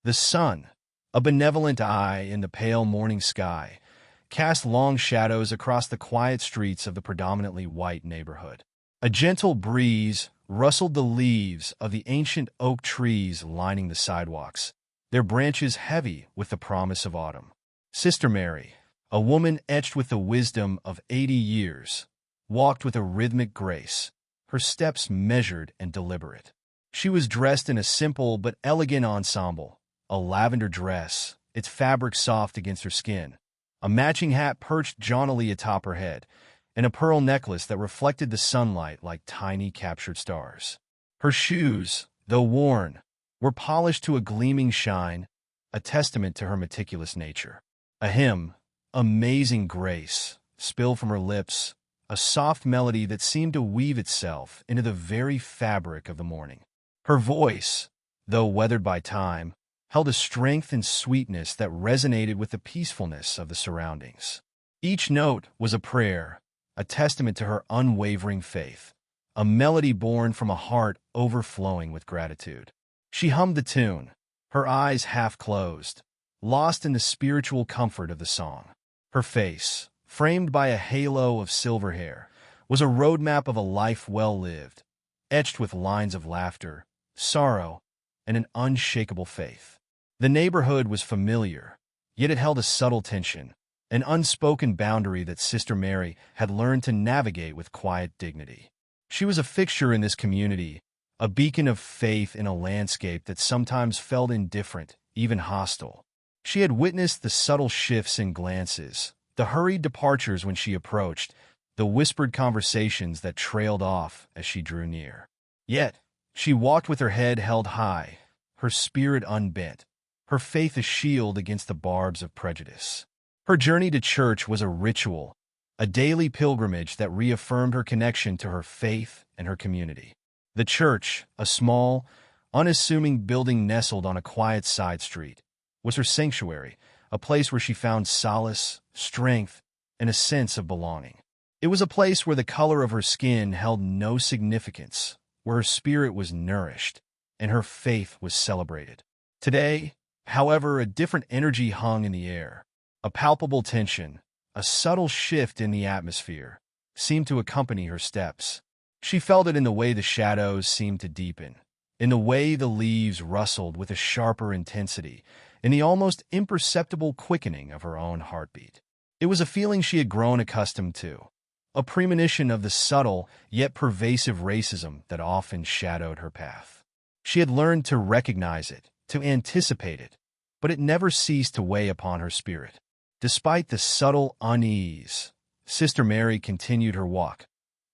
The sun, a benevolent eye in the pale morning sky, cast long shadows across the quiet streets of the predominantly white neighborhood. A gentle breeze rustled the leaves of the ancient oak trees lining the sidewalks, their branches heavy with the promise of autumn. Sister Mary, a woman etched with the wisdom of 80 years, walked with a rhythmic grace, her steps measured and deliberate. She was dressed in a simple but elegant ensemble, a lavender dress, its fabric soft against her skin, a matching hat perched jauntily atop her head, and a pearl necklace that reflected the sunlight like tiny captured stars. Her shoes, though worn, were polished to a gleaming shine, a testament to her meticulous nature. A hymn, Amazing Grace, spilled from her lips, a soft melody that seemed to weave itself into the very fabric of the morning. Her voice, though weathered by time, held a strength and sweetness that resonated with the peacefulness of the surroundings. Each note was a prayer, a testament to her unwavering faith, a melody born from a heart overflowing with gratitude. She hummed the tune, her eyes half closed, lost in the spiritual comfort of the song. Her face, framed by a halo of silver hair, was a roadmap of a life well lived, etched with lines of laughter, sorrow, and an unshakable faith. The neighborhood was familiar, yet it held a subtle tension, an unspoken boundary that Sister Mary had learned to navigate with quiet dignity. She was a fixture in this community, a beacon of faith in a landscape that sometimes felt indifferent, even hostile. She had witnessed the subtle shifts in glances, the hurried departures when she approached, the whispered conversations that trailed off as she drew near. Yet, she walked with her head held high, her spirit unbent, her faith a shield against the barbs of prejudice. Her journey to church was a ritual, a daily pilgrimage that reaffirmed her connection to her faith and her community. The church, a small, unassuming building nestled on a quiet side street, was her sanctuary, a place where she found solace, strength, and a sense of belonging. It was a place where the color of her skin held no significance, where her spirit was nourished, and her faith was celebrated. Today, however, a different energy hung in the air. A palpable tension, a subtle shift in the atmosphere, seemed to accompany her steps. She felt it in the way the shadows seemed to deepen, in the way the leaves rustled with a sharper intensity, in the almost imperceptible quickening of her own heartbeat. It was a feeling she had grown accustomed to, a premonition of the subtle yet pervasive racism that often shadowed her path. She had learned to recognize it, to anticipate it, but it never ceased to weigh upon her spirit. Despite the subtle unease, Sister Mary continued her walk,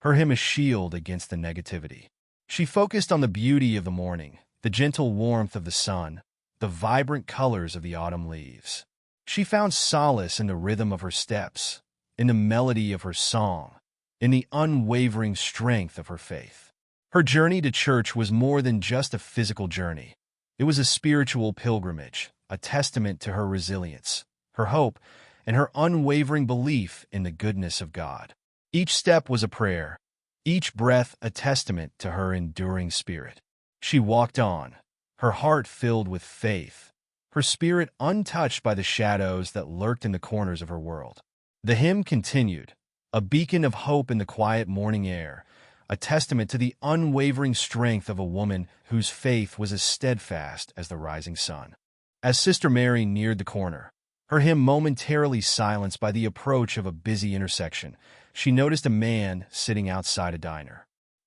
her hymn a shield against the negativity. She focused on the beauty of the morning, the gentle warmth of the sun, the vibrant colors of the autumn leaves. She found solace in the rhythm of her steps, in the melody of her song, in the unwavering strength of her faith. Her journey to church was more than just a physical journey. It was a spiritual pilgrimage, a testament to her resilience, her hope, and her unwavering belief in the goodness of God. Each step was a prayer, each breath a testament to her enduring spirit. She walked on, her heart filled with faith, her spirit untouched by the shadows that lurked in the corners of her world. The hymn continued, a beacon of hope in the quiet morning air, a testament to the unwavering strength of a woman whose faith was as steadfast as the rising sun. As Sister Mary neared the corner, her hymn momentarily silenced by the approach of a busy intersection, she noticed a man sitting outside a diner.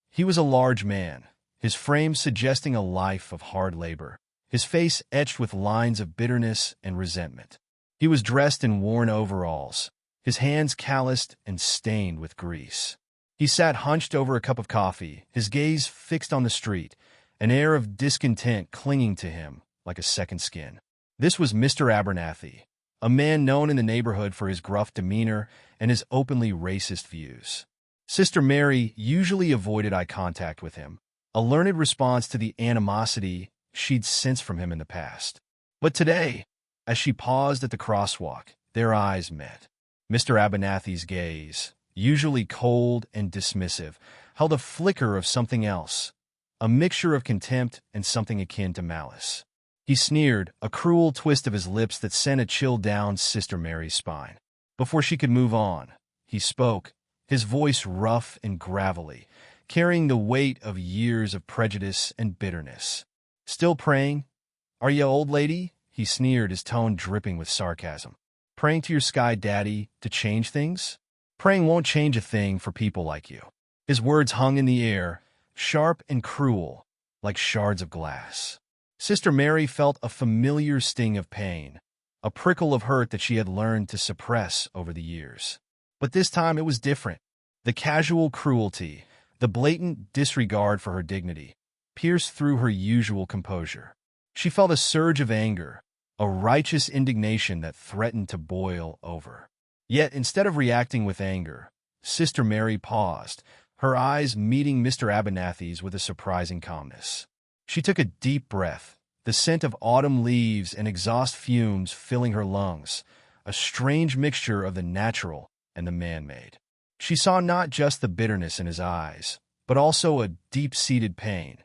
He was a large man, his frame suggesting a life of hard labor, his face etched with lines of bitterness and resentment. He was dressed in worn overalls, his hands calloused and stained with grease. He sat hunched over a cup of coffee, his gaze fixed on the street, an air of discontent clinging to him like a second skin. This was Mr. Abernathy, a man known in the neighborhood for his gruff demeanor and his openly racist views. Sister Mary usually avoided eye contact with him, a learned response to the animosity she'd sensed from him in the past. But today, as she paused at the crosswalk, their eyes met. Mr. Abernathy's gaze, usually cold and dismissive, held a flicker of something else, a mixture of contempt and something akin to malice. He sneered, a cruel twist of his lips that sent a chill down Sister Mary's spine. Before she could move on, he spoke, his voice rough and gravelly, carrying the weight of years of prejudice and bitterness. "Still praying? Are you, old lady?" He sneered, his tone dripping with sarcasm. "Praying to your sky daddy to change things? Praying won't change a thing for people like you." His words hung in the air, sharp and cruel, like shards of glass. Sister Mary felt a familiar sting of pain, a prickle of hurt that she had learned to suppress over the years. But this time it was different. The casual cruelty, the blatant disregard for her dignity, pierced through her usual composure. She felt a surge of anger, a righteous indignation that threatened to boil over. Yet, instead of reacting with anger, Sister Mary paused, her eyes meeting Mr. Abernathy's with a surprising calmness. She took a deep breath, the scent of autumn leaves and exhaust fumes filling her lungs, a strange mixture of the natural and the man-made. She saw not just the bitterness in his eyes, but also a deep-seated pain,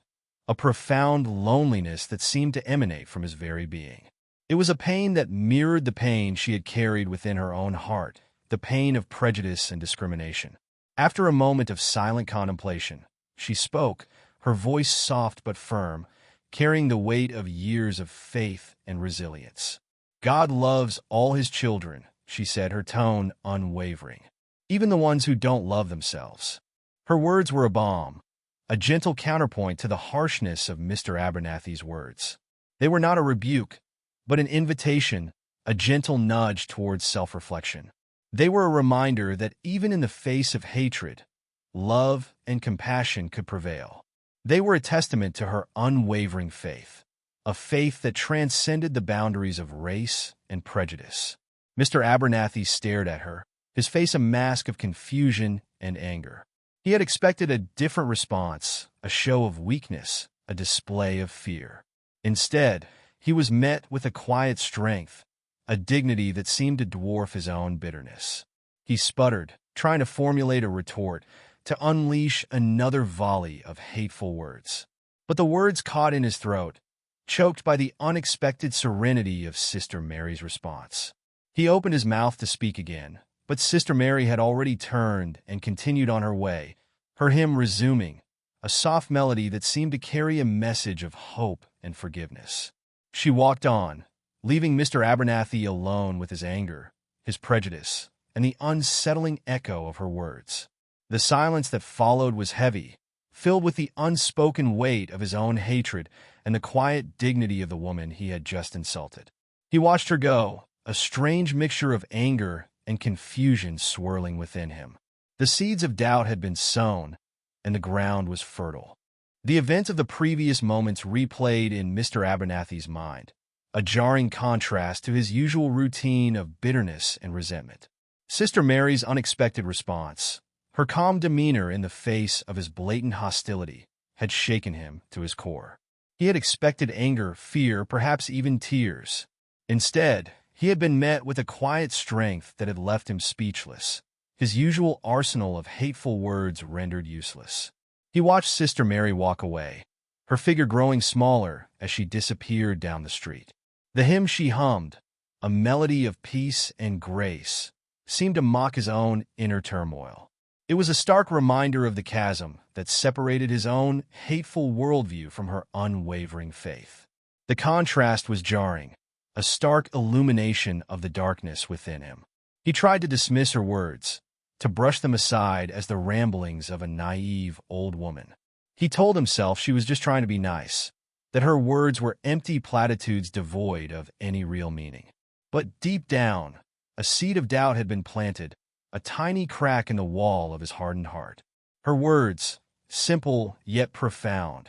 a profound loneliness that seemed to emanate from his very being. It was a pain that mirrored the pain she had carried within her own heart, the pain of prejudice and discrimination. After a moment of silent contemplation, she spoke, her voice soft but firm, carrying the weight of years of faith and resilience. "God loves all his children," she said, her tone unwavering, "even the ones who don't love themselves." Her words were a balm, a gentle counterpoint to the harshness of Mr. Abernathy's words. They were not a rebuke, but an invitation, a gentle nudge towards self-reflection. They were a reminder that even in the face of hatred, love and compassion could prevail. They were a testament to her unwavering faith, a faith that transcended the boundaries of race and prejudice. Mr. Abernathy stared at her, his face a mask of confusion and anger. He had expected a different response, a show of weakness, a display of fear. Instead, he was met with a quiet strength, a dignity that seemed to dwarf his own bitterness. He sputtered, trying to formulate a retort, to unleash another volley of hateful words. But the words caught in his throat, choked by the unexpected serenity of Sister Mary's response. He opened his mouth to speak again, but Sister Mary had already turned and continued on her way, her hymn resuming, a soft melody that seemed to carry a message of hope and forgiveness. She walked on, leaving Mr. Abernathy alone with his anger, his prejudice, and the unsettling echo of her words. The silence that followed was heavy, filled with the unspoken weight of his own hatred and the quiet dignity of the woman he had just insulted. He watched her go, a strange mixture of anger and confusion swirling within him. The seeds of doubt had been sown, and the ground was fertile. The events of the previous moments replayed in Mr. Abernathy's mind, a jarring contrast to his usual routine of bitterness and resentment. Sister Mary's unexpected response, her calm demeanor in the face of his blatant hostility, had shaken him to his core. He had expected anger, fear, perhaps even tears. Instead, he had been met with a quiet strength that had left him speechless, his usual arsenal of hateful words rendered useless. He watched Sister Mary walk away, her figure growing smaller as she disappeared down the street. The hymn she hummed, a melody of peace and grace, seemed to mock his own inner turmoil. It was a stark reminder of the chasm that separated his own hateful worldview from her unwavering faith. The contrast was jarring, a stark illumination of the darkness within him. He tried to dismiss her words, to brush them aside as the ramblings of a naive old woman. He told himself she was just trying to be nice, that her words were empty platitudes devoid of any real meaning. But deep down, a seed of doubt had been planted, a tiny crack in the wall of his hardened heart. Her words, simple yet profound,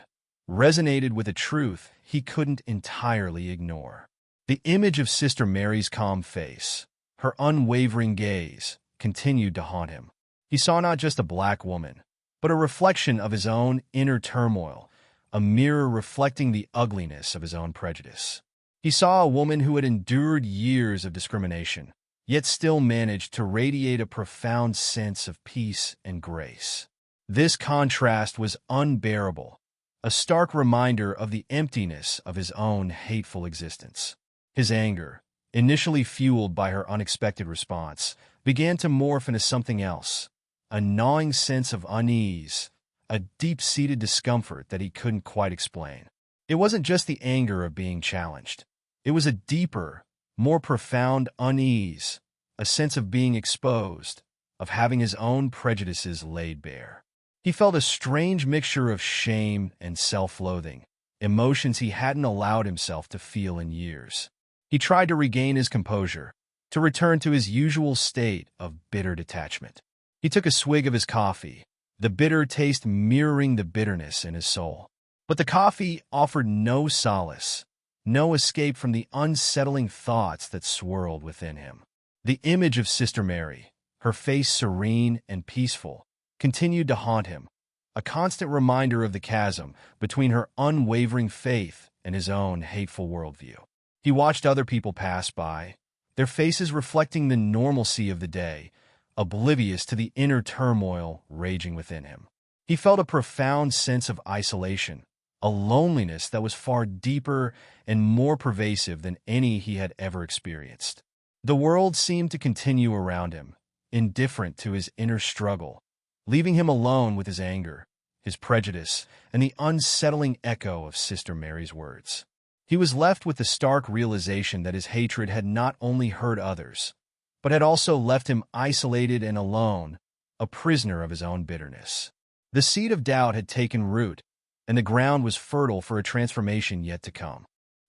resonated with a truth he couldn't entirely ignore. The image of Sister Mary's calm face, her unwavering gaze, continued to haunt him. He saw not just a black woman, but a reflection of his own inner turmoil, a mirror reflecting the ugliness of his own prejudice. He saw a woman who had endured years of discrimination, yet still managed to radiate a profound sense of peace and grace. This contrast was unbearable, a stark reminder of the emptiness of his own hateful existence. His anger, initially fueled by her unexpected response, began to morph into something else, a gnawing sense of unease, a deep-seated discomfort that he couldn't quite explain. It wasn't just the anger of being challenged. It was a deeper, more profound unease, a sense of being exposed, of having his own prejudices laid bare. He felt a strange mixture of shame and self-loathing, emotions he hadn't allowed himself to feel in years. He tried to regain his composure, to return to his usual state of bitter detachment. He took a swig of his coffee, the bitter taste mirroring the bitterness in his soul. But the coffee offered no solace, no escape from the unsettling thoughts that swirled within him. The image of Sister Mary, her face serene and peaceful, continued to haunt him, a constant reminder of the chasm between her unwavering faith and his own hateful worldview. He watched other people pass by, their faces reflecting the normalcy of the day, oblivious to the inner turmoil raging within him. He felt a profound sense of isolation, a loneliness that was far deeper and more pervasive than any he had ever experienced. The world seemed to continue around him, indifferent to his inner struggle, leaving him alone with his anger, his prejudice, and the unsettling echo of Sister Mary's words. He was left with the stark realization that his hatred had not only hurt others, but had also left him isolated and alone, a prisoner of his own bitterness. The seed of doubt had taken root, and the ground was fertile for a transformation yet to come.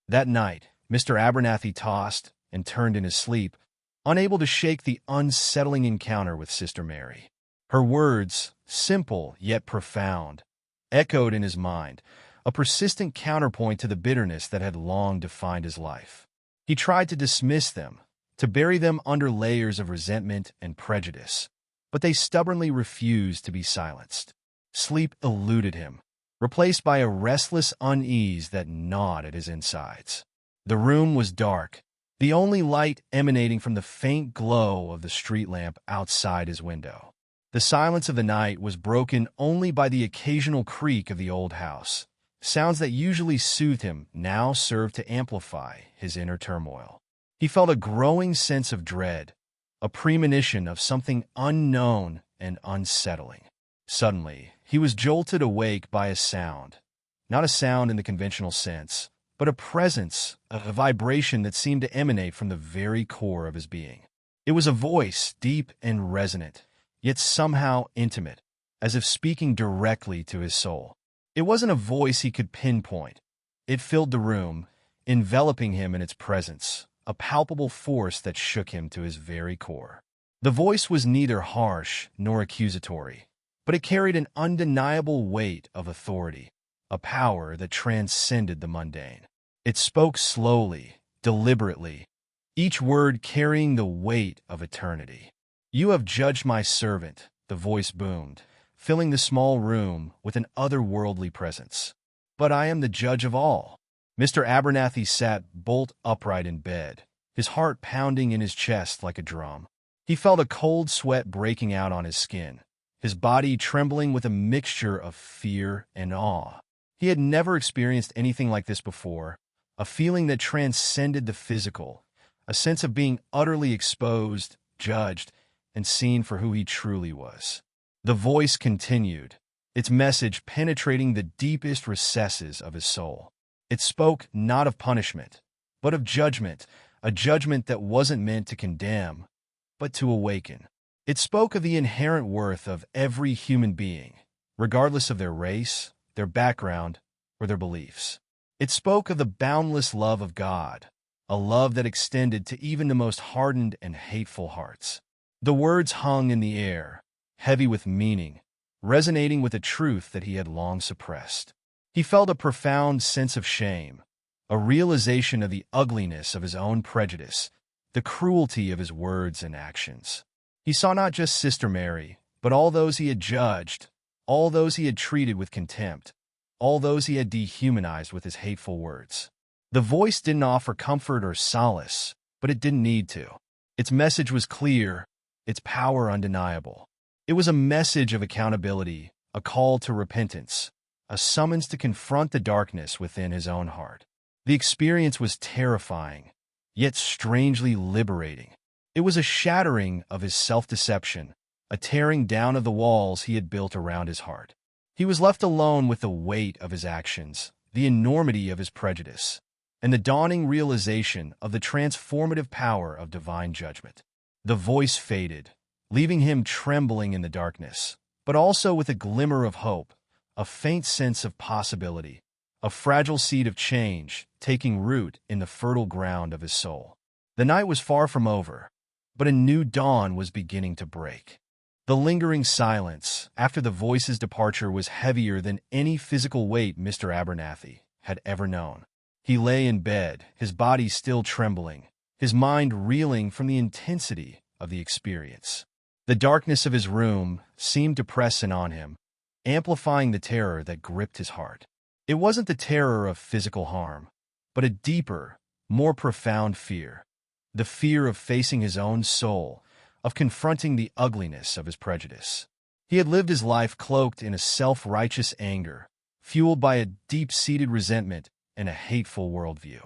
That night, Mr. Abernathy tossed and turned in his sleep, unable to shake the unsettling encounter with Sister Mary. Her words, simple yet profound, echoed in his mind, a persistent counterpoint to the bitterness that had long defined his life. He tried to dismiss them, to bury them under layers of resentment and prejudice, but they stubbornly refused to be silenced. Sleep eluded him, replaced by a restless unease that gnawed at his insides. The room was dark, the only light emanating from the faint glow of the street lamp outside his window. The silence of the night was broken only by the occasional creak of the old house. Sounds that usually soothed him now served to amplify his inner turmoil. He felt a growing sense of dread, a premonition of something unknown and unsettling. Suddenly, he was jolted awake by a sound, not a sound in the conventional sense, but a presence, a vibration that seemed to emanate from the very core of his being. It was a voice, deep and resonant, yet somehow intimate, as if speaking directly to his soul. It wasn't a voice he could pinpoint. It filled the room, enveloping him in its presence, a palpable force that shook him to his very core. The voice was neither harsh nor accusatory, but it carried an undeniable weight of authority, a power that transcended the mundane. It spoke slowly, deliberately, each word carrying the weight of eternity. "You have judged my servant," the voice boomed, filling the small room with an otherworldly presence. "But I am the judge of all." Mr. Abernathy sat bolt upright in bed, his heart pounding in his chest like a drum. He felt a cold sweat breaking out on his skin, his body trembling with a mixture of fear and awe. He had never experienced anything like this before, a feeling that transcended the physical, a sense of being utterly exposed, judged, and seen for who he truly was. The voice continued, its message penetrating the deepest recesses of his soul. It spoke not of punishment, but of judgment, a judgment that wasn't meant to condemn, but to awaken. It spoke of the inherent worth of every human being, regardless of their race, their background, or their beliefs. It spoke of the boundless love of God, a love that extended to even the most hardened and hateful hearts. The words hung in the air, heavy with meaning, resonating with a truth that he had long suppressed. He felt a profound sense of shame, a realization of the ugliness of his own prejudice, the cruelty of his words and actions. He saw not just Sister Mary, but all those he had judged, all those he had treated with contempt, all those he had dehumanized with his hateful words. The voice didn't offer comfort or solace, but it didn't need to. Its message was clear, its power undeniable. It was a message of accountability, a call to repentance, a summons to confront the darkness within his own heart. The experience was terrifying, yet strangely liberating. It was a shattering of his self-deception, a tearing down of the walls he had built around his heart. He was left alone with the weight of his actions, the enormity of his prejudice, and the dawning realization of the transformative power of divine judgment. The voice faded, leaving him trembling in the darkness, but also with a glimmer of hope, a faint sense of possibility, a fragile seed of change taking root in the fertile ground of his soul. The night was far from over, but a new dawn was beginning to break. The lingering silence after the voice's departure was heavier than any physical weight Mr. Abernathy had ever known. He lay in bed, his body still trembling, his mind reeling from the intensity of the experience. The darkness of his room seemed to press in on him, amplifying the terror that gripped his heart. It wasn't the terror of physical harm, but a deeper, more profound fear. The fear of facing his own soul, of confronting the ugliness of his prejudice. He had lived his life cloaked in a self-righteous anger, fueled by a deep-seated resentment and a hateful worldview.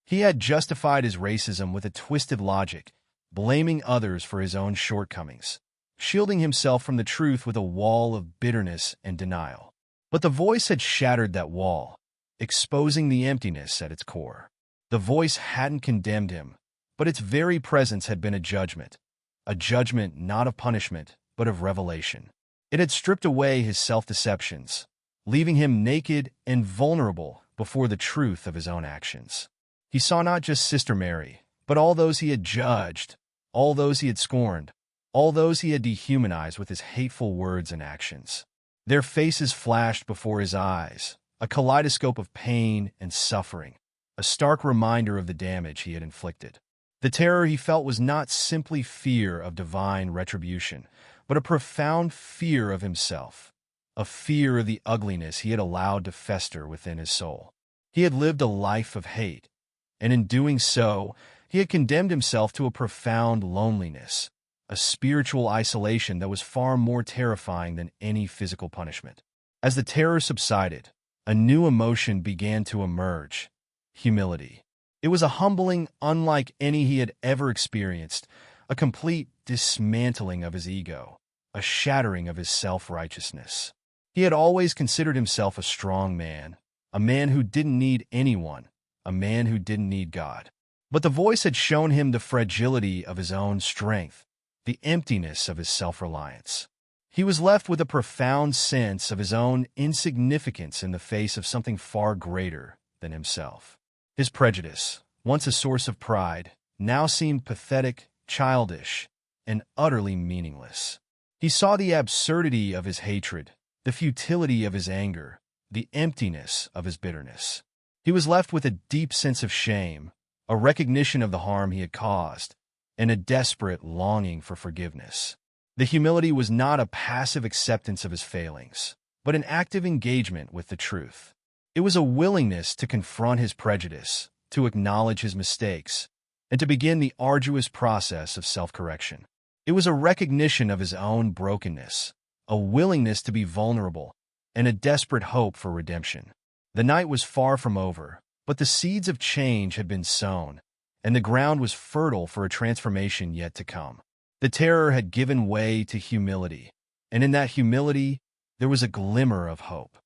He had justified his racism with a twisted logic, blaming others for his own shortcomings, shielding himself from the truth with a wall of bitterness and denial. But the voice had shattered that wall, exposing the emptiness at its core. The voice hadn't condemned him, but its very presence had been a judgment not of punishment, but of revelation. It had stripped away his self-deceptions, leaving him naked and vulnerable before the truth of his own actions. He saw not just Sister Mary, but all those he had judged, all those he had scorned, all those he had dehumanized with his hateful words and actions. Their faces flashed before his eyes, a kaleidoscope of pain and suffering, a stark reminder of the damage he had inflicted. The terror he felt was not simply fear of divine retribution, but a profound fear of himself, a fear of the ugliness he had allowed to fester within his soul. He had lived a life of hate, and in doing so, he had condemned himself to a profound loneliness, a spiritual isolation that was far more terrifying than any physical punishment. As the terror subsided, a new emotion began to emerge: humility. It was a humbling unlike any he had ever experienced, a complete dismantling of his ego, a shattering of his self-righteousness. He had always considered himself a strong man, a man who didn't need anyone, a man who didn't need God. But the voice had shown him the fragility of his own strength, the emptiness of his self-reliance. He was left with a profound sense of his own insignificance in the face of something far greater than himself. His prejudice, once a source of pride, now seemed pathetic, childish, and utterly meaningless. He saw the absurdity of his hatred, the futility of his anger, the emptiness of his bitterness. He was left with a deep sense of shame, a recognition of the harm he had caused, and a desperate longing for forgiveness. The humility was not a passive acceptance of his failings, but an active engagement with the truth. It was a willingness to confront his prejudice, to acknowledge his mistakes, and to begin the arduous process of self-correction. It was a recognition of his own brokenness, a willingness to be vulnerable, and a desperate hope for redemption. The night was far from over, but the seeds of change had been sown, and the ground was fertile for a transformation yet to come. The terror had given way to humility, and in that humility, there was a glimmer of hope.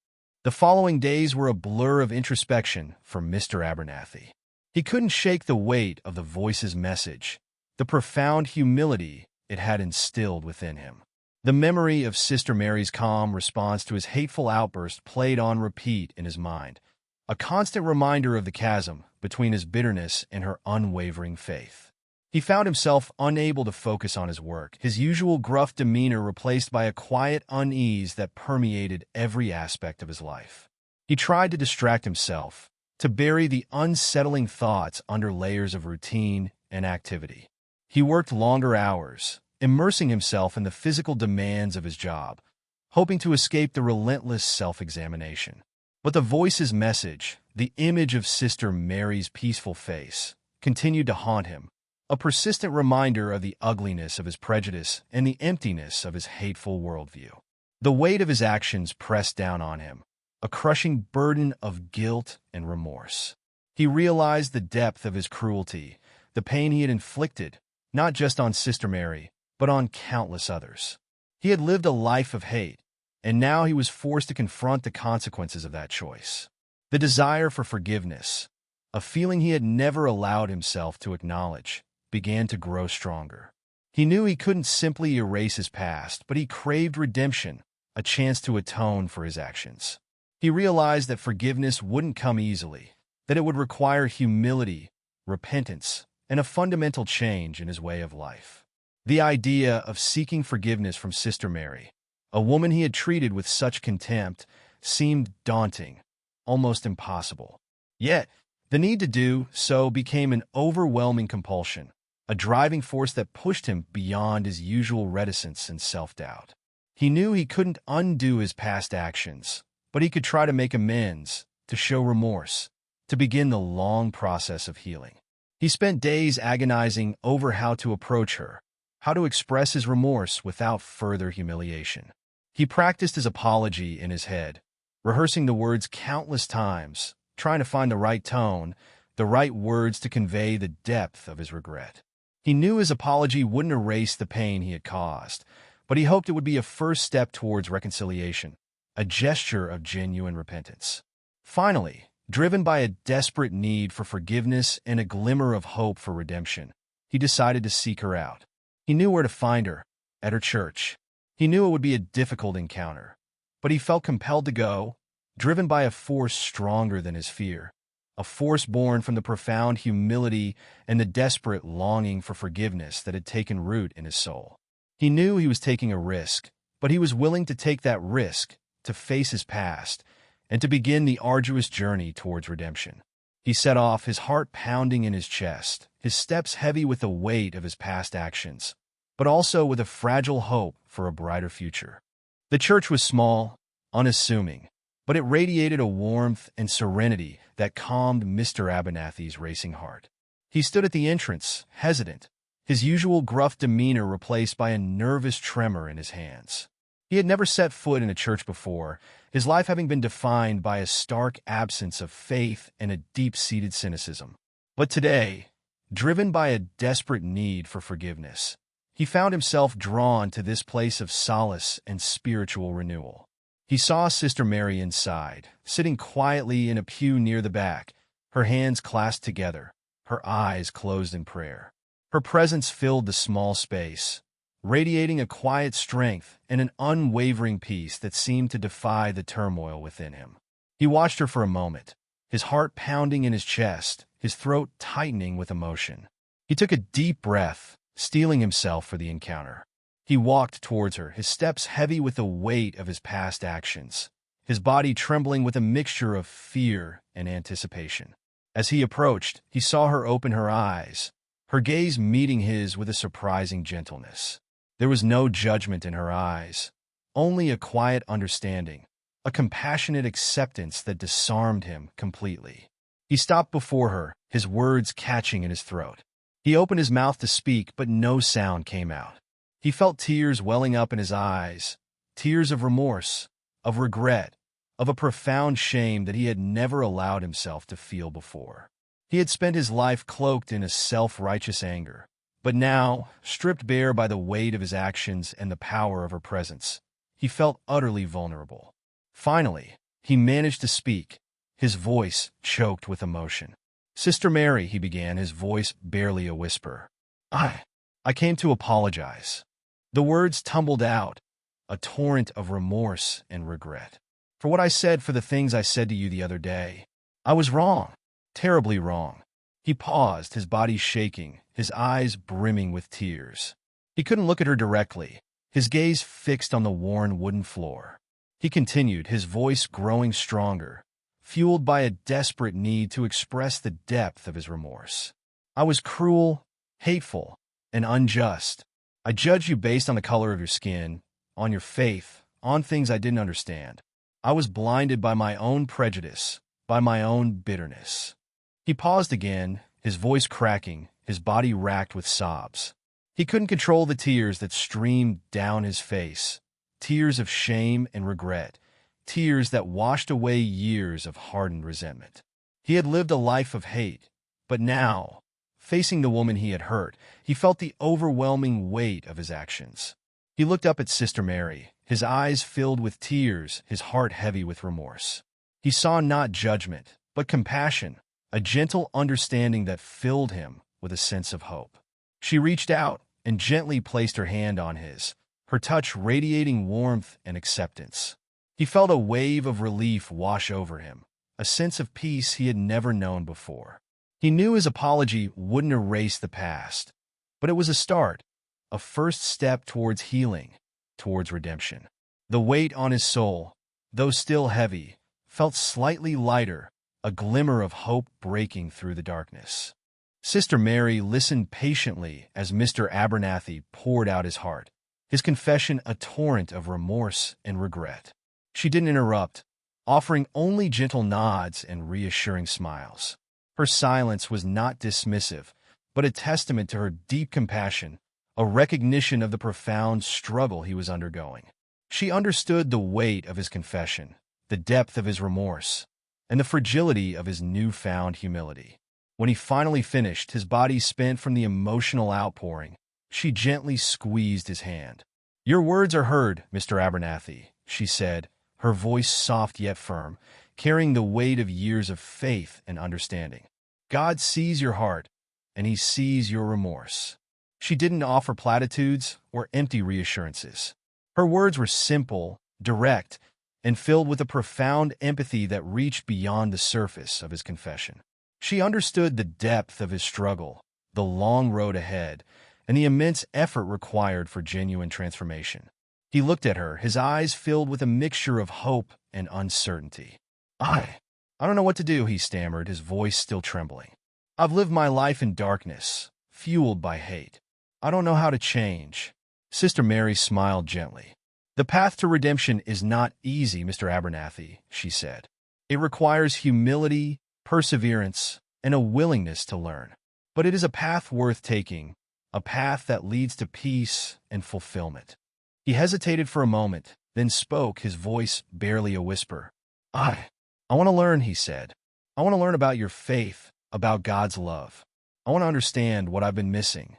The following days were a blur of introspection for Mr. Abernathy. He couldn't shake the weight of the voice's message, the profound humility it had instilled within him. The memory of Sister Mary's calm response to his hateful outburst played on repeat in his mind, a constant reminder of the chasm between his bitterness and her unwavering faith. He found himself unable to focus on his work, his usual gruff demeanor replaced by a quiet unease that permeated every aspect of his life. He tried to distract himself, to bury the unsettling thoughts under layers of routine and activity. He worked longer hours, immersing himself in the physical demands of his job, hoping to escape the relentless self-examination. But the voice's message, the image of Sister Mary's peaceful face, continued to haunt him, a persistent reminder of the ugliness of his prejudice and the emptiness of his hateful worldview. The weight of his actions pressed down on him, a crushing burden of guilt and remorse. He realized the depth of his cruelty, the pain he had inflicted, not just on Sister Mary, but on countless others. He had lived a life of hate, and now he was forced to confront the consequences of that choice. The desire for forgiveness, a feeling he had never allowed himself to acknowledge, began to grow stronger. He knew he couldn't simply erase his past, but he craved redemption, a chance to atone for his actions. He realized that forgiveness wouldn't come easily, that it would require humility, repentance, and a fundamental change in his way of life. The idea of seeking forgiveness from Sister Mary, a woman he had treated with such contempt, seemed daunting, almost impossible. Yet, the need to do so became an overwhelming compulsion, a driving force that pushed him beyond his usual reticence and self-doubt. He knew he couldn't undo his past actions, but he could try to make amends, to show remorse, to begin the long process of healing. He spent days agonizing over how to approach her, how to express his remorse without further humiliation. He practiced his apology in his head, rehearsing the words countless times, trying to find the right tone, the right words to convey the depth of his regret. He knew his apology wouldn't erase the pain he had caused, but he hoped it would be a first step towards reconciliation, a gesture of genuine repentance. Finally, driven by a desperate need for forgiveness and a glimmer of hope for redemption, he decided to seek her out. He knew where to find her, at her church. He knew it would be a difficult encounter, but he felt compelled to go, driven by a force stronger than his fear, a force born from the profound humility and the desperate longing for forgiveness that had taken root in his soul. He knew he was taking a risk, but he was willing to take that risk, to face his past, and to begin the arduous journey towards redemption. He set off, his heart pounding in his chest, his steps heavy with the weight of his past actions, but also with a fragile hope for a brighter future. The church was small, unassuming, but it radiated a warmth and serenity that calmed Mr. Abernathy's racing heart. He stood at the entrance, hesitant, his usual gruff demeanor replaced by a nervous tremor in his hands. He had never set foot in a church before, his life having been defined by a stark absence of faith and a deep-seated cynicism. But today, driven by a desperate need for forgiveness, he found himself drawn to this place of solace and spiritual renewal. He saw Sister Mary inside, sitting quietly in a pew near the back, her hands clasped together, her eyes closed in prayer. Her presence filled the small space, radiating a quiet strength and an unwavering peace that seemed to defy the turmoil within him. He watched her for a moment, his heart pounding in his chest, his throat tightening with emotion. He took a deep breath, steeling himself for the encounter. He walked towards her, his steps heavy with the weight of his past actions, his body trembling with a mixture of fear and anticipation. As he approached, he saw her open her eyes, her gaze meeting his with a surprising gentleness. There was no judgment in her eyes, only a quiet understanding, a compassionate acceptance that disarmed him completely. He stopped before her, his words catching in his throat. He opened his mouth to speak, but no sound came out. He felt tears welling up in his eyes, tears of remorse, of regret, of a profound shame that he had never allowed himself to feel before. He had spent his life cloaked in a self-righteous anger, but now, stripped bare by the weight of his actions and the power of her presence, he felt utterly vulnerable. Finally, he managed to speak, his voice choked with emotion. "Sister Mary," he began, his voice barely a whisper. I came to apologize." The words tumbled out, a torrent of remorse and regret. "For what I said, for the things I said to you the other day. I was wrong, terribly wrong." He paused, his body shaking, his eyes brimming with tears. He couldn't look at her directly, his gaze fixed on the worn wooden floor. He continued, his voice growing stronger, fueled by a desperate need to express the depth of his remorse. "I was cruel, hateful, and unjust. I judged you based on the color of your skin, on your faith, on things I didn't understand. I was blinded by my own prejudice, by my own bitterness." He paused again, his voice cracking, his body racked with sobs. He couldn't control the tears that streamed down his face, tears of shame and regret, tears that washed away years of hardened resentment. He had lived a life of hate, but now, facing the woman he had hurt, he felt the overwhelming weight of his actions. He looked up at Sister Mary, his eyes filled with tears, his heart heavy with remorse. He saw not judgment, but compassion, a gentle understanding that filled him with a sense of hope. She reached out and gently placed her hand on his, her touch radiating warmth and acceptance. He felt a wave of relief wash over him, a sense of peace he had never known before. He knew his apology wouldn't erase the past, but it was a start, a first step towards healing, towards redemption. The weight on his soul, though still heavy, felt slightly lighter, a glimmer of hope breaking through the darkness. Sister Mary listened patiently as Mr. Abernathy poured out his heart, his confession a torrent of remorse and regret. She didn't interrupt, offering only gentle nods and reassuring smiles. Her silence was not dismissive, but a testament to her deep compassion, a recognition of the profound struggle he was undergoing. She understood the weight of his confession, the depth of his remorse, and the fragility of his newfound humility. When he finally finished, his body spent from the emotional outpouring, she gently squeezed his hand. "Your words are heard, Mr. Abernathy," she said, her voice soft yet firm, carrying the weight of years of faith and understanding. "God sees your heart, and he sees your remorse." She didn't offer platitudes or empty reassurances. Her words were simple, direct, and filled with a profound empathy that reached beyond the surface of his confession. She understood the depth of his struggle, the long road ahead, and the immense effort required for genuine transformation. He looked at her, his eyes filled with a mixture of hope and uncertainty. I don't know what to do," he stammered, his voice still trembling. "I've lived my life in darkness, fueled by hate. I don't know how to change." Sister Mary smiled gently. "The path to redemption is not easy, Mr. Abernathy," she said. "It requires humility, perseverance, and a willingness to learn. But it is a path worth taking, a path that leads to peace and fulfillment." He hesitated for a moment, then spoke, his voice barely a whisper. I want to learn," he said. "I want to learn about your faith, about God's love. I want to understand what I've been missing."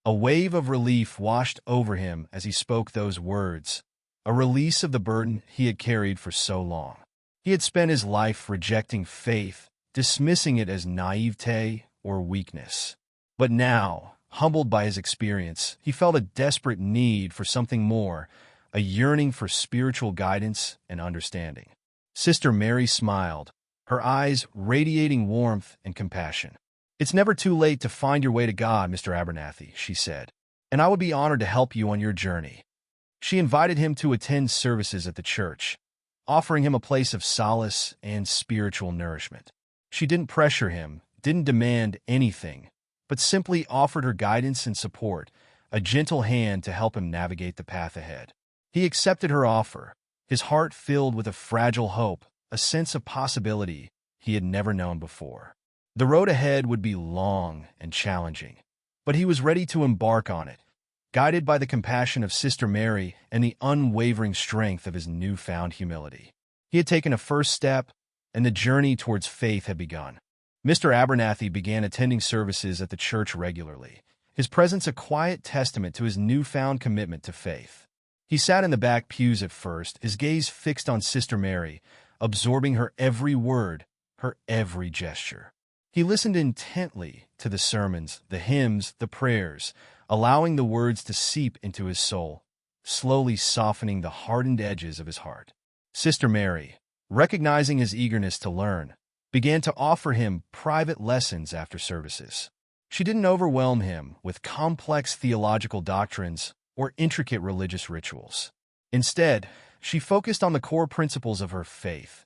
A wave of relief washed over him as he spoke those words, a release of the burden he had carried for so long. He had spent his life rejecting faith, dismissing it as naivete or weakness. But now, humbled by his experience, he felt a desperate need for something more, a yearning for spiritual guidance and understanding. Sister Mary smiled, her eyes radiating warmth and compassion. "It's never too late to find your way to God, Mr. Abernathy," she said, "and I would be honored to help you on your journey." She invited him to attend services at the church, offering him a place of solace and spiritual nourishment. She didn't pressure him, didn't demand anything, but simply offered her guidance and support, a gentle hand to help him navigate the path ahead. He accepted her offer, his heart filled with a fragile hope, a sense of possibility he had never known before. The road ahead would be long and challenging, but he was ready to embark on it, guided by the compassion of Sister Mary and the unwavering strength of his newfound humility. He had taken a first step, and the journey towards faith had begun. Mr. Abernathy began attending services at the church regularly, his presence a quiet testament to his newfound commitment to faith. He sat in the back pews at first, his gaze fixed on Sister Mary, absorbing her every word, her every gesture. He listened intently to the sermons, the hymns, the prayers, allowing the words to seep into his soul, slowly softening the hardened edges of his heart. Sister Mary, recognizing his eagerness to learn, began to offer him private lessons after services. She didn't overwhelm him with complex theological doctrines or intricate religious rituals. Instead, she focused on the core principles of her faith: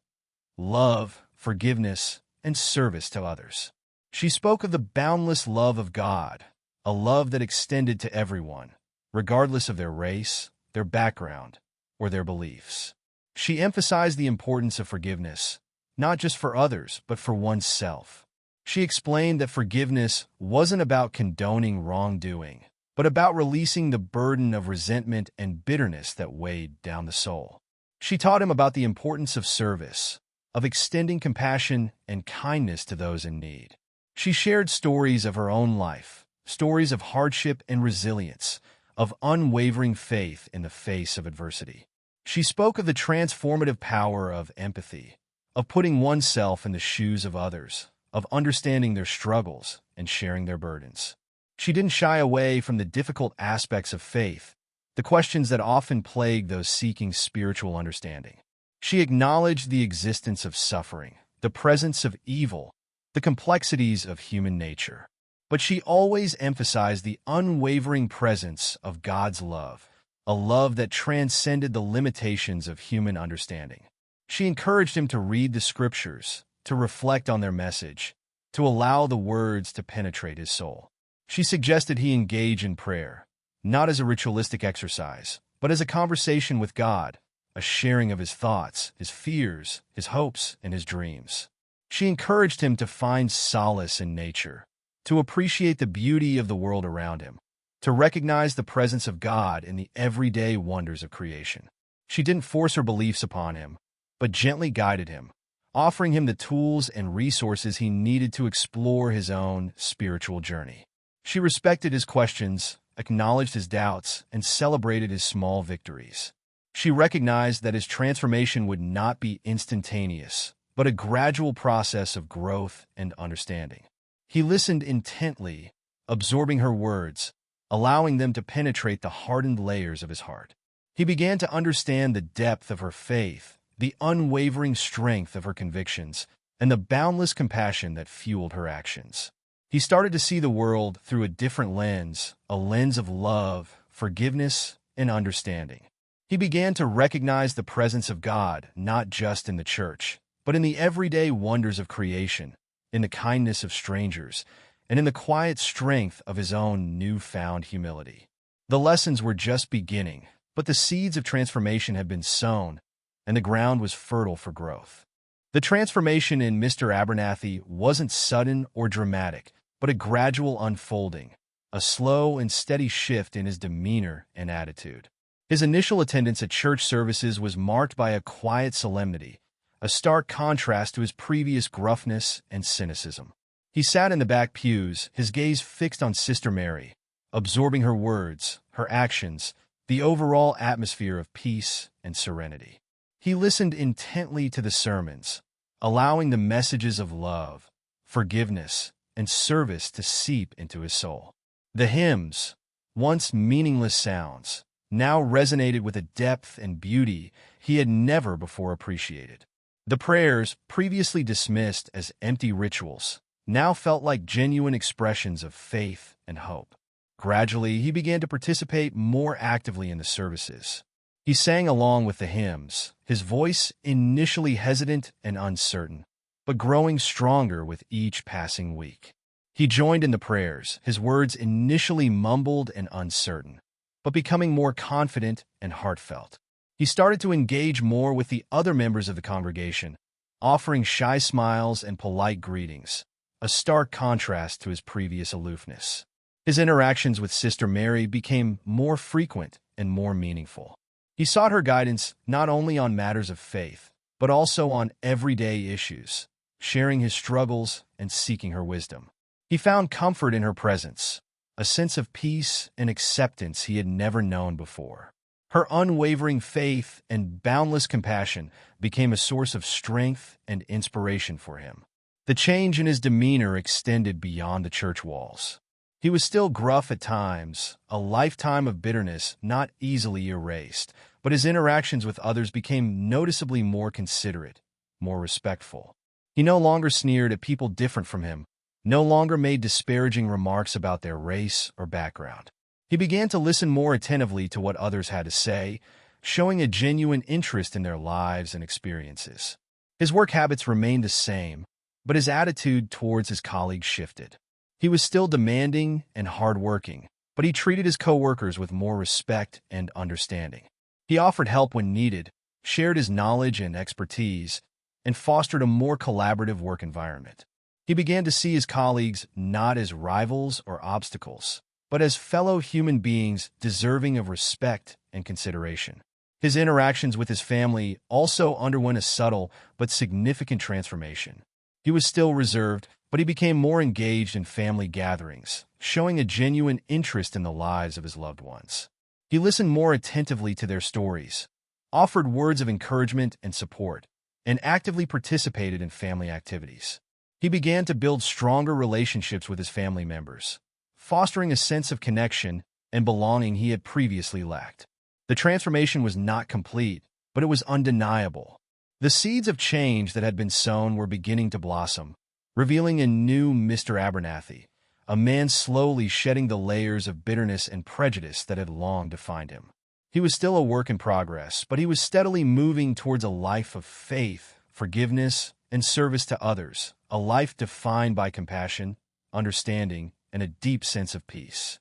love, forgiveness, and service to others. She spoke of the boundless love of God, a love that extended to everyone, regardless of their race, their background, or their beliefs. She emphasized the importance of forgiveness, not just for others, but for oneself. She explained that forgiveness wasn't about condoning wrongdoing, but about releasing the burden of resentment and bitterness that weighed down the soul. She taught him about the importance of service, of extending compassion and kindness to those in need. She shared stories of her own life, stories of hardship and resilience, of unwavering faith in the face of adversity. She spoke of the transformative power of empathy, of putting oneself in the shoes of others, of understanding their struggles and sharing their burdens. She didn't shy away from the difficult aspects of faith, the questions that often plague those seeking spiritual understanding. She acknowledged the existence of suffering, the presence of evil, the complexities of human nature. But she always emphasized the unwavering presence of God's love, a love that transcended the limitations of human understanding. She encouraged him to read the scriptures, to reflect on their message, to allow the words to penetrate his soul. She suggested he engage in prayer, not as a ritualistic exercise, but as a conversation with God, a sharing of his thoughts, his fears, his hopes, and his dreams. She encouraged him to find solace in nature, to appreciate the beauty of the world around him, to recognize the presence of God in the everyday wonders of creation. She didn't force her beliefs upon him, but gently guided him, offering him the tools and resources he needed to explore his own spiritual journey. She respected his questions, acknowledged his doubts, and celebrated his small victories. She recognized that his transformation would not be instantaneous, but a gradual process of growth and understanding. He listened intently, absorbing her words, allowing them to penetrate the hardened layers of his heart. He began to understand the depth of her faith, the unwavering strength of her convictions, and the boundless compassion that fueled her actions. He started to see the world through a different lens, a lens of love, forgiveness, and understanding. He began to recognize the presence of God not just in the church, but in the everyday wonders of creation, in the kindness of strangers, and in the quiet strength of his own newfound humility. The lessons were just beginning, but the seeds of transformation had been sown, and the ground was fertile for growth. The transformation in Mr. Abernathy wasn't sudden or dramatic, but a gradual unfolding, a slow and steady shift in his demeanor and attitude. His initial attendance at church services was marked by a quiet solemnity, a stark contrast to his previous gruffness and cynicism. He sat in the back pews, his gaze fixed on Sister Mary, absorbing her words, her actions, the overall atmosphere of peace and serenity. He listened intently to the sermons, allowing the messages of love, forgiveness, and service to seep into his soul. The hymns, once meaningless sounds, now resonated with a depth and beauty he had never before appreciated. The prayers, previously dismissed as empty rituals, now felt like genuine expressions of faith and hope. Gradually, he began to participate more actively in the services. He sang along with the hymns, his voice initially hesitant and uncertain, but growing stronger with each passing week. He joined in the prayers, his words initially mumbled and uncertain, but becoming more confident and heartfelt. He started to engage more with the other members of the congregation, offering shy smiles and polite greetings, a stark contrast to his previous aloofness. His interactions with Sister Mary became more frequent and more meaningful. He sought her guidance not only on matters of faith, but also on everyday issues, sharing his struggles and seeking her wisdom. He found comfort in her presence, a sense of peace and acceptance he had never known before. Her unwavering faith and boundless compassion became a source of strength and inspiration for him. The change in his demeanor extended beyond the church walls. He was still gruff at times, a lifetime of bitterness not easily erased, but his interactions with others became noticeably more considerate, more respectful. He no longer sneered at people different from him, no longer made disparaging remarks about their race or background. He began to listen more attentively to what others had to say, showing a genuine interest in their lives and experiences. His work habits remained the same, but his attitude towards his colleagues shifted. He was still demanding and hardworking, but he treated his coworkers with more respect and understanding. He offered help when needed, shared his knowledge and expertise, and fostered a more collaborative work environment. He began to see his colleagues not as rivals or obstacles, but as fellow human beings deserving of respect and consideration. His interactions with his family also underwent a subtle but significant transformation. He was still reserved, but he became more engaged in family gatherings, showing a genuine interest in the lives of his loved ones. He listened more attentively to their stories, offered words of encouragement and support, and actively participated in family activities. He began to build stronger relationships with his family members, fostering a sense of connection and belonging he had previously lacked. The transformation was not complete, but it was undeniable. The seeds of change that had been sown were beginning to blossom, revealing a new Mr. Abernathy, a man slowly shedding the layers of bitterness and prejudice that had long defined him. He was still a work in progress, but he was steadily moving towards a life of faith, forgiveness, and service to others, a life defined by compassion, understanding, and a deep sense of peace.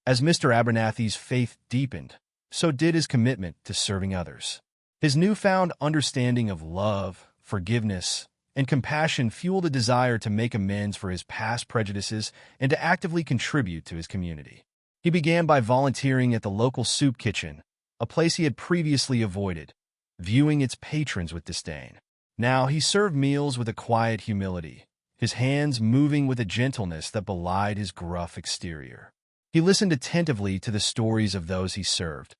As Mr. Abernathy's faith deepened, so did his commitment to serving others. His newfound understanding of love, forgiveness, and compassion fueled a desire to make amends for his past prejudices and to actively contribute to his community. He began by volunteering at the local soup kitchen, a place he had previously avoided, viewing its patrons with disdain. Now he served meals with a quiet humility, his hands moving with a gentleness that belied his gruff exterior. He listened attentively to the stories of those he served,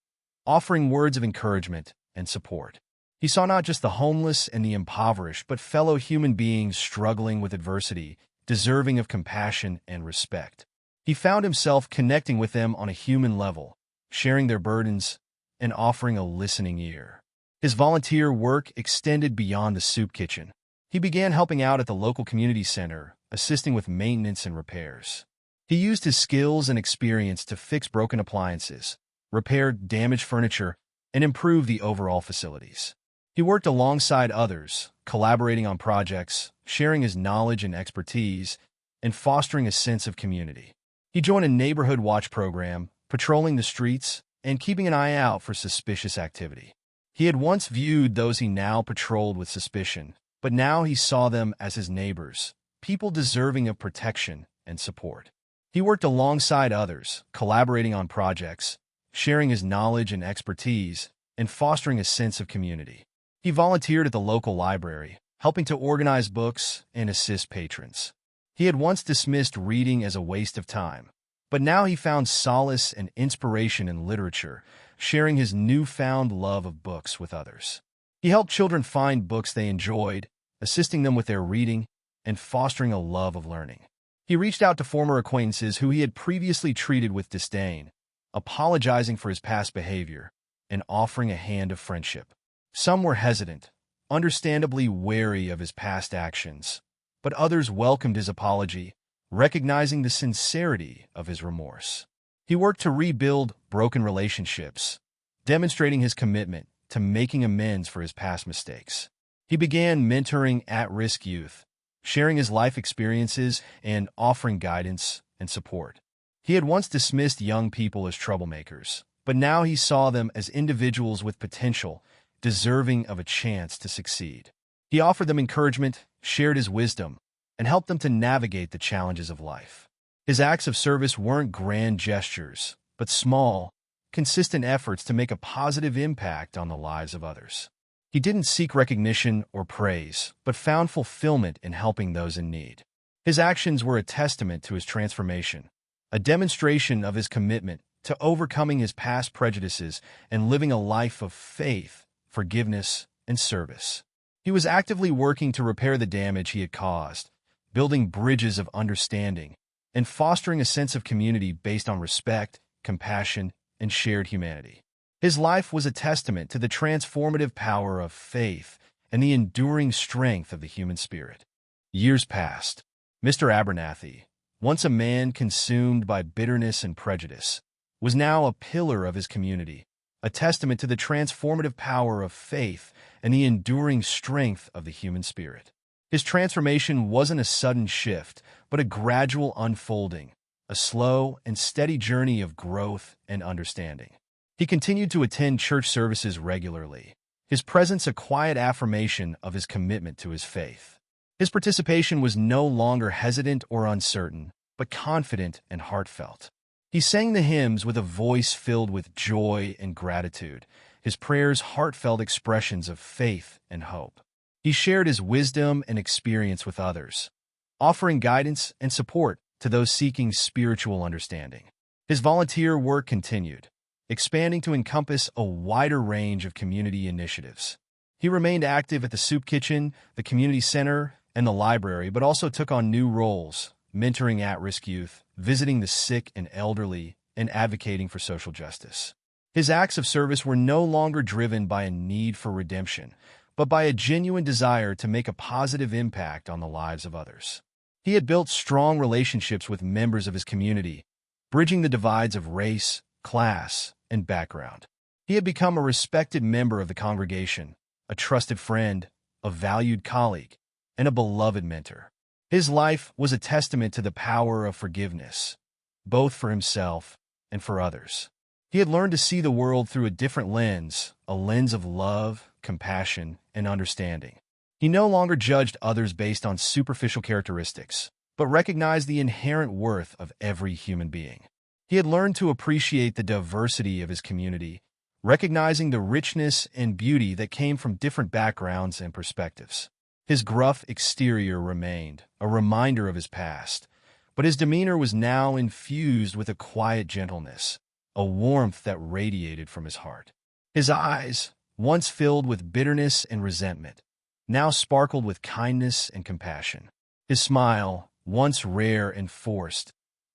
offering words of encouragement and support. He saw not just the homeless and the impoverished, but fellow human beings struggling with adversity, deserving of compassion and respect. He found himself connecting with them on a human level, sharing their burdens and offering a listening ear. His volunteer work extended beyond the soup kitchen. He began helping out at the local community center, assisting with maintenance and repairs. He used his skills and experience to fix broken appliances, repair damaged furniture, and improve the overall facilities. He worked alongside others, collaborating on projects, sharing his knowledge and expertise, and fostering a sense of community. He joined a neighborhood watch program, patrolling the streets and keeping an eye out for suspicious activity. He had once viewed those he now patrolled with suspicion, but now he saw them as his neighbors, people deserving of protection and support. He worked alongside others, collaborating on projects, sharing his knowledge and expertise, and fostering a sense of community. He volunteered at the local library, helping to organize books and assist patrons. He had once dismissed reading as a waste of time, but now he found solace and inspiration in literature, sharing his newfound love of books with others. He helped children find books they enjoyed, assisting them with their reading, and fostering a love of learning. He reached out to former acquaintances who he had previously treated with disdain, apologizing for his past behavior, and offering a hand of friendship. Some were hesitant, understandably wary of his past actions, but others welcomed his apology, recognizing the sincerity of his remorse. He worked to rebuild broken relationships, demonstrating his commitment to making amends for his past mistakes. He began mentoring at-risk youth, sharing his life experiences and offering guidance and support. He had once dismissed young people as troublemakers, but now he saw them as individuals with potential, deserving of a chance to succeed. He offered them encouragement, shared his wisdom, and helped them to navigate the challenges of life. His acts of service weren't grand gestures, but small, consistent efforts to make a positive impact on the lives of others. He didn't seek recognition or praise, but found fulfillment in helping those in need. His actions were a testament to his transformation, a demonstration of his commitment to overcoming his past prejudices and living a life of faith, forgiveness, and service. He was actively working to repair the damage he had caused, building bridges of understanding, and fostering a sense of community based on respect, compassion, and shared humanity. His life was a testament to the transformative power of faith and the enduring strength of the human spirit. Years passed. Mr. Abernathy, once a man consumed by bitterness and prejudice, was now a pillar of his community, a testament to the transformative power of faith and the enduring strength of the human spirit. His transformation wasn't a sudden shift, but a gradual unfolding, a slow and steady journey of growth and understanding. He continued to attend church services regularly, his presence a quiet affirmation of his commitment to his faith. His participation was no longer hesitant or uncertain, but confident and heartfelt. He sang the hymns with a voice filled with joy and gratitude, his prayers heartfelt expressions of faith and hope. He shared his wisdom and experience with others, offering guidance and support to those seeking spiritual understanding. His volunteer work continued, expanding to encompass a wider range of community initiatives. He remained active at the soup kitchen, the community center, and the library, but also took on new roles, mentoring at-risk youth, visiting the sick and elderly, and advocating for social justice. His acts of service were no longer driven by a need for redemption, but by a genuine desire to make a positive impact on the lives of others. He had built strong relationships with members of his community, bridging the divides of race, class, and background. He had become a respected member of the congregation, a trusted friend, a valued colleague, and a beloved mentor. His life was a testament to the power of forgiveness, both for himself and for others. He had learned to see the world through a different lens, a lens of love, compassion, and understanding. He no longer judged others based on superficial characteristics, but recognized the inherent worth of every human being. He had learned to appreciate the diversity of his community, recognizing the richness and beauty that came from different backgrounds and perspectives. His gruff exterior remained, a reminder of his past, but his demeanor was now infused with a quiet gentleness, a warmth that radiated from his heart. His eyes, once filled with bitterness and resentment, now sparkled with kindness and compassion. His smile, once rare and forced,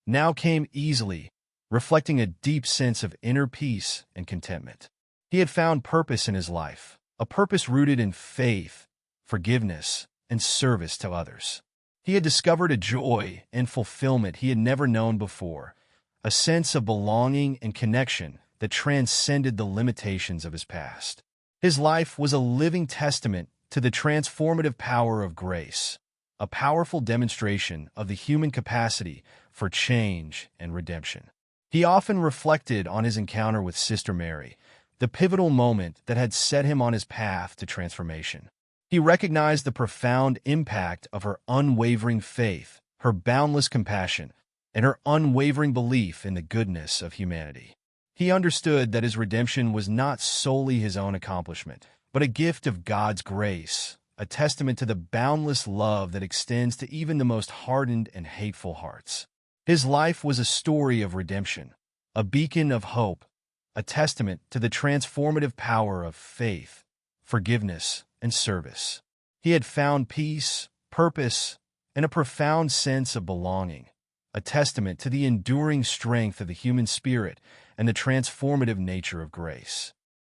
now came easily, reflecting a deep sense of inner peace and contentment. He had found purpose in his life, a purpose rooted in faith, forgiveness, and service to others. He had discovered a joy and fulfillment he had never known before, a sense of belonging and connection that transcended the limitations of his past. His life was a living testament to the transformative power of grace, a powerful demonstration of the human capacity for change and redemption. He often reflected on his encounter with Sister Mary, the pivotal moment that had set him on his path to transformation. He recognized the profound impact of her unwavering faith, her boundless compassion, and her unwavering belief in the goodness of humanity. He understood that his redemption was not solely his own accomplishment, but a gift of God's grace, a testament to the boundless love that extends to even the most hardened and hateful hearts. His life was a story of redemption, a beacon of hope, a testament to the transformative power of faith, forgiveness, and service. He had found peace, purpose, and a profound sense of belonging, a testament to the enduring strength of the human spirit and the transformative nature of grace.